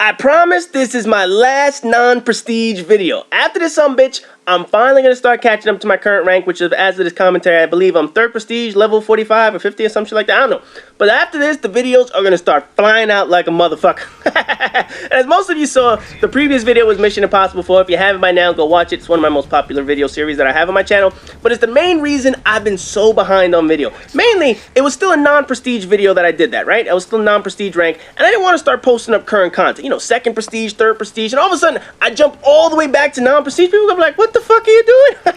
I promise this is my last non-prestige video. After this bitch, I'm finally going to start catching up to my current rank, which is, as of this commentary, I believe I'm 3rd prestige, level 45 or 50 or some shit like that. I don't know. But after this, the videos are going to start flying out like a motherfucker. And as most of you saw, the previous video was Mission Impossible 4. If you haven't by now, go watch it. It's one of my most popular video series that I have on my channel. But it's the main reason I've been so behind on video. Mainly, it was still a non-prestige video that I did that, right? I was still non-prestige rank, and I didn't want to start posting up current content. You know, 2nd prestige, 3rd prestige, and all of a sudden, I jump all the way back to non-prestige. People are like, what the fuck are you doing?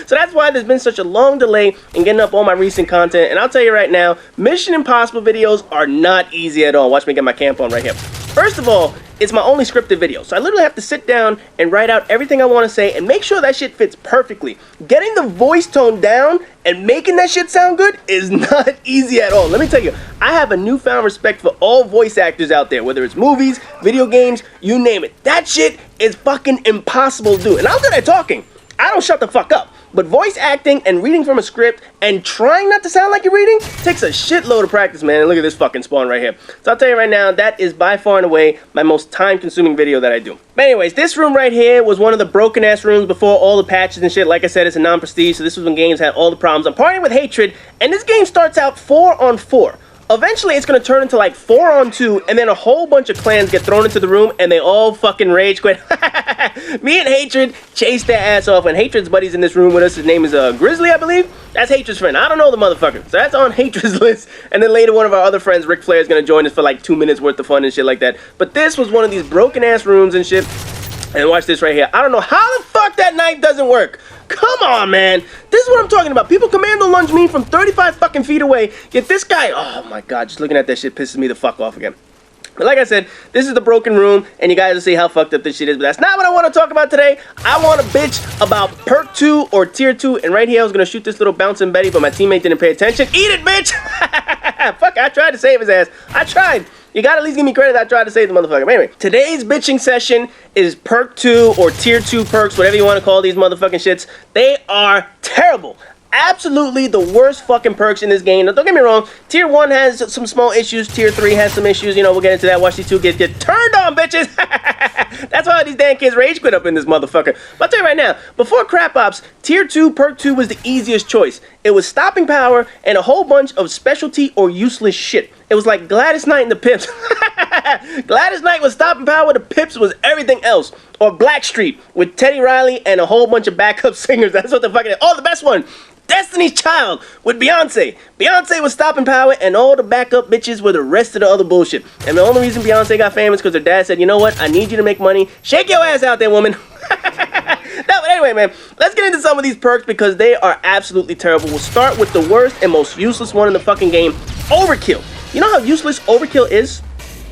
So that's why there's been such a long delay in getting up all my recent content. And I'll tell you right now, Mission Impossible videos are not easy at all. Watch me get my camp on right here. First of all, it's my only scripted video, so I literally have to sit down and write out everything I want to say and make sure that shit fits perfectly. Getting the voice tone down and making that shit sound good is not easy at all. Let me tell you, I have a newfound respect for all voice actors out there, whether it's movies, video games, you name it. That shit is fucking impossible to do. And I'm good at talking. I don't shut the fuck up. But voice acting and reading from a script and trying not to sound like you're reading takes a shitload of practice, man. And look at this fucking spawn right here. So I'll tell you right now, that is by far and away my most time-consuming video that I do. But anyways, this room right here was one of the broken-ass rooms before all the patches and shit. Like I said, it's a non-prestige, so this was when games had all the problems. I'm partying with Hatred, and this game starts out 4-on-4. Eventually, it's going to turn into like 4-on-2, and then a whole bunch of clans get thrown into the room, and they all fucking rage quit. Me and Hatred chased their ass off, and Hatred's buddy's in this room with us. His name is Grizzly, I believe. That's Hatred's friend. I don't know the motherfucker. So that's on Hatred's list. And then later, one of our other friends, Ric Flair, is going to join us for like 2 minutes worth of fun and shit like that. But this was one of these broken-ass rooms and shit. And watch this right here. I don't know how the fuck that knife doesn't work. Come on, man. This is what I'm talking about. People commando lunge me from 35 fucking feet away. Yet this guy, oh my god, just looking at that shit pisses me the fuck off again. But like I said, this is the broken room, and you guys will see how fucked up this shit is. But that's not what I want to talk about today. I want to bitch about Perk 2 or Tier 2. And right here, I was going to shoot this little bouncing Betty, but my teammate didn't pay attention. Eat it, bitch! Fuck, I tried to save his ass. I tried. You gotta at least give me credit. I tried to save the motherfucker. But anyway, today's bitching session is Perk 2 or Tier 2 perks, whatever you want to call these motherfucking shits. They are terrible. Absolutely the worst fucking perks in this game. Now, don't get me wrong, Tier 1 has some small issues, Tier 3 has some issues, you know, we'll get into that. Watch these two get turned on, bitches! That's why these damn kids rage quit up in this motherfucker. But I'll tell you right now, before Crap Ops, Tier 2, Perk 2 was the easiest choice. It was stopping power and a whole bunch of specialty or useless shit. It was like Gladys Knight and the Pips. Gladys Knight was stopping power, the Pips was everything else. Or Blackstreet with Teddy Riley and a whole bunch of backup singers. That's what the fuck it is. Oh, the best one! Destiny's Child with Beyonce. Beyonce was stopping power, and all the backup bitches were the rest of the other bullshit. And the only reason Beyonce got famous because her dad said, you know what, I need you to make money. Shake your ass out there, woman. No, but anyway, man, let's get into some of these perks because they are absolutely terrible. We'll start with the worst and most useless one in the fucking game, Overkill. You know how useless Overkill is?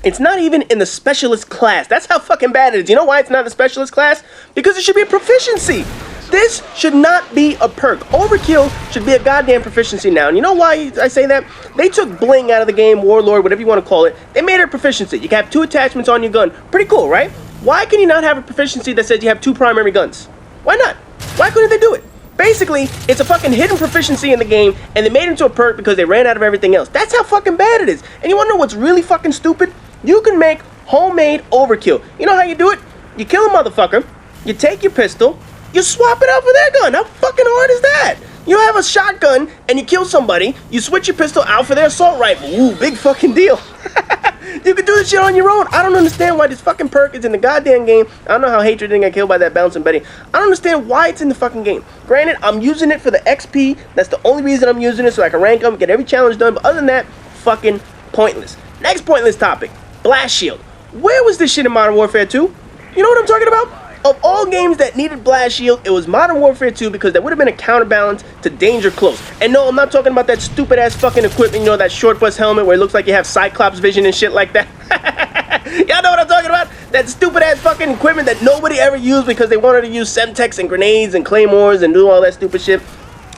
It's not even in the specialist class. That's how fucking bad it is. You know why it's not the specialist class? Because it should be a proficiency. This should not be a perk. Overkill should be a goddamn proficiency now. And you know why I say that? They took bling out of the game, Warlord, whatever you want to call it. They made it a proficiency. You can have 2 attachments on your gun. Pretty cool, right? Why can you not have a proficiency that says you have 2 primary guns? Why not? Why couldn't they do it? Basically, it's a fucking hidden proficiency in the game, and they made it into a perk because they ran out of everything else. That's how fucking bad it is. And you want to know what's really fucking stupid? You can make homemade overkill. You know how you do it? You kill a motherfucker, you take your pistol, you swap it out for their gun. How fucking hard is that? You have a shotgun and you kill somebody, you switch your pistol out for their assault rifle. Ooh, big fucking deal. You can do this shit on your own. I don't understand why this fucking perk is in the goddamn game. I don't know how Hatred didn't get killed by that bouncing Betty. I don't understand why it's in the fucking game. Granted, I'm using it for the XP. That's the only reason I'm using it, so I can rank them, get every challenge done. But other than that, fucking pointless. Next pointless topic, Blast Shield. Where was this shit in Modern Warfare 2? You know what I'm talking about? Of all games that needed Blast Shield, it was Modern Warfare 2 because that would have been a counterbalance to Danger Close. And no, I'm not talking about that stupid ass fucking equipment, you know, that short bus helmet where it looks like you have Cyclops vision and shit like that. Y'all know what I'm talking about? That stupid ass fucking equipment that nobody ever used because they wanted to use Semtex and grenades and claymores and do all that stupid shit.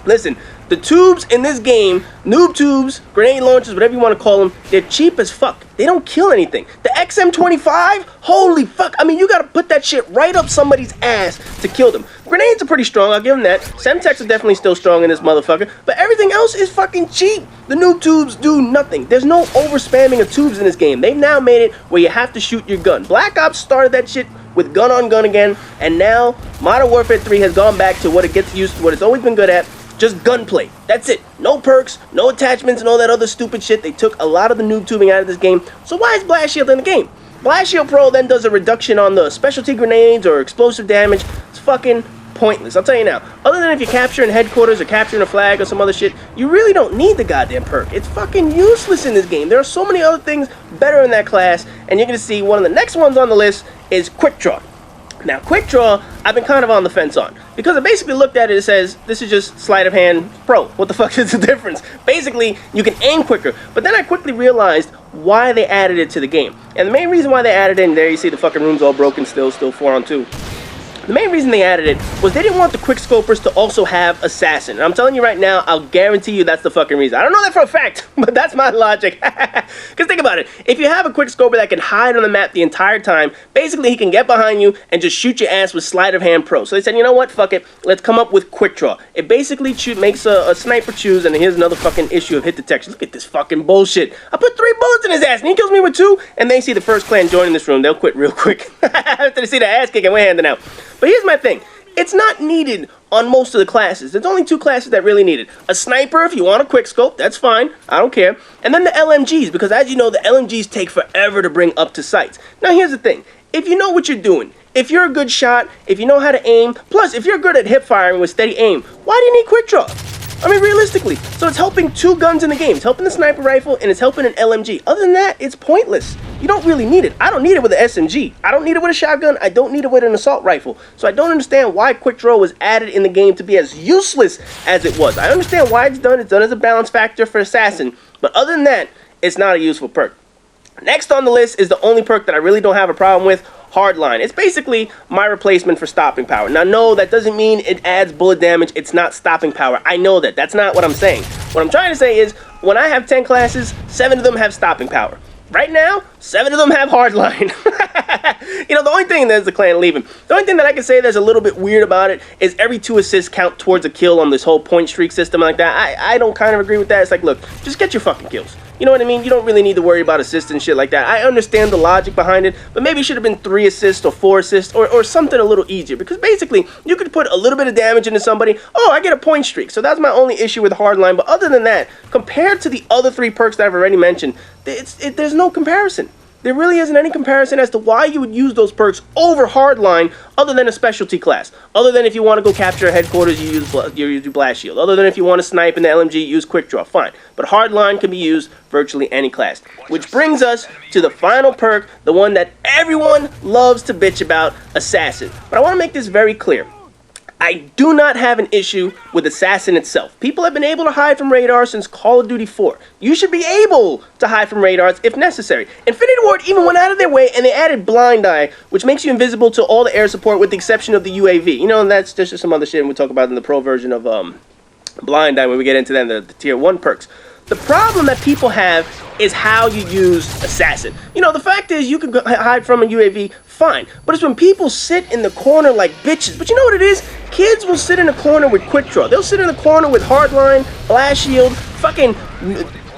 Listen, The tubes in this game, noob tubes, grenade launchers, whatever you want to call them, they're cheap as fuck. They don't kill anything. The XM25, holy fuck. I mean, you gotta put that shit right up somebody's ass to kill them. Grenades are pretty strong, I'll give them that. Semtex are definitely still strong in this motherfucker, but everything else is fucking cheap. The noob tubes do nothing. There's no overspamming of tubes in this game. They've now made it where you have to shoot your gun. Black Ops started that shit with gun on gun again, and now Modern Warfare 3 has gone back to what it gets used to, what it's always been good at. Just gunplay. That's it. No perks, no attachments, and all that other stupid shit. They took a lot of the noob tubing out of this game. So why is Blast Shield in the game? Blast Shield Pro then does a reduction on the specialty grenades or explosive damage. It's fucking pointless. I'll tell you now. Other than if you're capturing headquarters or capturing a flag or some other shit, you really don't need the goddamn perk. It's fucking useless in this game. There are so many other things better in that class, and you're going to see one of the next ones on the list is QuickDraw. Now, QuickDraw, I've been kind of on the fence on, because I basically looked at it, it says, this is just sleight of hand pro. What the fuck is the difference? Basically, you can aim quicker, but then I quickly realized why they added it to the game. And the main reason why they added it, and there you see the fucking room's all broken still 4 on 2. The main reason they added it was they didn't want the quick scopers to also have assassin. And I'm telling you right now, I'll guarantee you that's the fucking reason. I don't know that for a fact, but that's my logic. Because think about it. If you have a quick scoper that can hide on the map the entire time, basically he can get behind you and just shoot your ass with sleight of hand pro. So they said, you know what, fuck it, let's come up with quick draw. It basically makes a sniper choose, and here's another fucking issue of hit detection. Look at this fucking bullshit. I put 3 bullets in his ass and he kills me with 2, and they see the first clan joining this room, they'll quit real quick. After they see the ass kicking we're handing out. But here's my thing. It's not needed on most of the classes. There's only 2 classes that really need it. A sniper, if you want a quick scope, that's fine. I don't care. And then the LMGs, because as you know, the LMGs take forever to bring up to sights. Now, here's the thing. If you know what you're doing, if you're a good shot, if you know how to aim, plus if you're good at hip firing with steady aim, why do you need quick draw? I mean, realistically. So it's helping 2 guns in the game. It's helping the sniper rifle, and it's helping an LMG. Other than that, it's pointless. You don't really need it. I don't need it with an SMG. I don't need it with a shotgun. I don't need it with an assault rifle. So I don't understand why quick draw was added in the game to be as useless as it was. I understand why it's done. It's done as a balance factor for assassin. But other than that, it's not a useful perk. Next on the list is the only perk that I really don't have a problem with, Hardline. It's basically my replacement for stopping power. Now, no, that doesn't mean it adds bullet damage. It's not stopping power. I know that. That's not what I'm saying. What I'm trying to say is, when I have 10 classes, 7 of them have stopping power. Right now, 7 of them have Hardline. You know, the only thing, there's the clan leaving. The only thing that I can say that's a little bit weird about it is every 2 assists count towards a kill on this whole point streak system like that. I don't kind of agree with that. It's like, look, just get your fucking kills. You know what I mean? You don't really need to worry about assists and shit like that. I understand the logic behind it, but maybe it should have been 3 assists or 4 assists or something a little easier. Because basically, you could put a little bit of damage into somebody. Oh, I get a point streak. So that's my only issue with Hardline. But other than that, compared to the other 3 perks that I've already mentioned, there's no comparison. There really isn't any comparison as to why you would use those perks over Hardline other than a specialty class. Other than if you want to go capture a headquarters, you use Blast Shield. Other than if you want to snipe in the LMG, use Quick Draw. Fine. But Hardline can be used virtually any class. Which brings us to the final perk, the one that everyone loves to bitch about, Assassin. But I want to make this very clear. I do not have an issue with Assassin itself. People have been able to hide from radar since Call of Duty 4. You should be able to hide from radars if necessary. Infinity Ward even went out of their way and they added Blind Eye, which makes you invisible to all the air support with the exception of the UAV. You know, and that's just some other shit we'll talk about in the pro version of Blind Eye when we get into then the tier 1 perks. The problem that people have is how you use Assassin. You know, the fact is you can hide from a UAV, fine. But it's when people sit in the corner like bitches. But you know what it is? Kids will sit in the corner with Quick Draw. They'll sit in the corner with Hardline, Blast Shield, fucking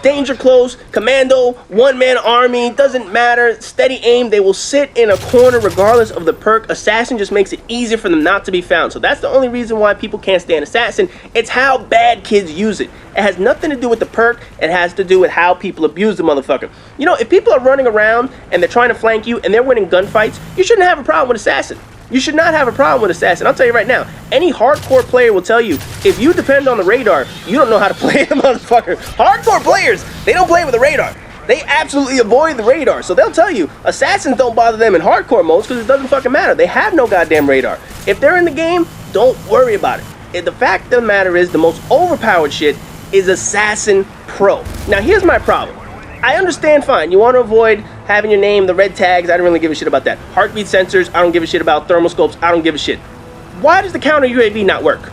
Danger Close, Commando, one-man army, doesn't matter, steady aim. They will sit in a corner regardless of the perk. Assassin just makes it easier for them not to be found. So that's the only reason why people can't stand Assassin. It's how bad kids use it. It has nothing to do with the perk. It has to do with how people abuse the motherfucker. You know, if people are running around and they're trying to flank you and they're winning gunfights, you shouldn't have a problem with Assassin. You should not have a problem with Assassin. I'll tell you right now, any hardcore player will tell you, if you depend on the radar, you don't know how to play the motherfucker. Hardcore players, they don't play with the radar. They absolutely avoid the radar. So they'll tell you, Assassins don't bother them in hardcore modes because it doesn't fucking matter. They have no goddamn radar. If they're in the game, don't worry about it. The fact of the matter is, the most overpowered shit is Assassin Pro. Now, here's my problem. I understand, fine, you want to avoid having your name, the red tags, I don't really give a shit about that. Heartbeat sensors, I don't give a shit about. Thermal scopes, I don't give a shit. Why does the counter UAV not work?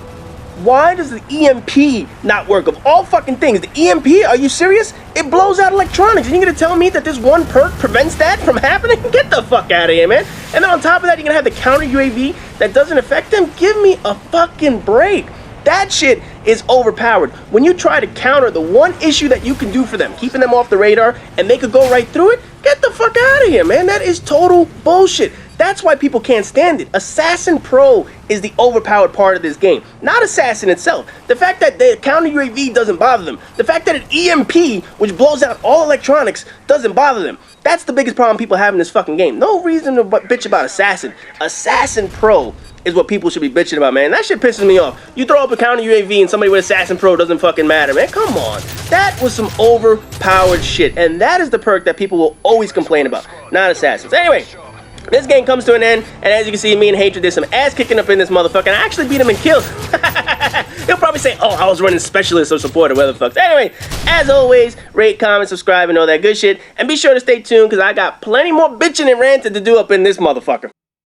Why does the EMP not work? Of all fucking things, the EMP, are you serious? It blows out electronics. And you're gonna tell me that this one perk prevents that from happening? Get the fuck out of here, man. And then on top of that, you're gonna have the counter UAV that doesn't affect them? Give me a fucking break. That shit is overpowered. When you try to counter the one issue that you can do for them, keeping them off the radar, and they could go right through it, get the fuck out of here, man. That is total bullshit. That's why people can't stand it. Assassin Pro is the overpowered part of this game, not Assassin itself. The fact that the counter UAV doesn't bother them, the fact that an EMP, which blows out all electronics, doesn't bother them. That's the biggest problem people have in this fucking game. No reason to bitch about Assassin. Assassin Pro is what people should be bitching about, man. That shit pisses me off. You throw up a counter UAV and somebody with Assassin Pro doesn't fucking matter, man. Come on. That was some overpowered shit. And that is the perk that people will always complain about, not Assassins. Anyway, this game comes to an end, and as you can see, me and Hatred did some ass kicking up in this motherfucker, and I actually beat him and killed him. He'll probably say, oh, I was running specialist or support or whatever the fuck. Anyway, as always, rate, comment, subscribe, and all that good shit. And be sure to stay tuned, because I got plenty more bitching and ranting to do up in this motherfucker.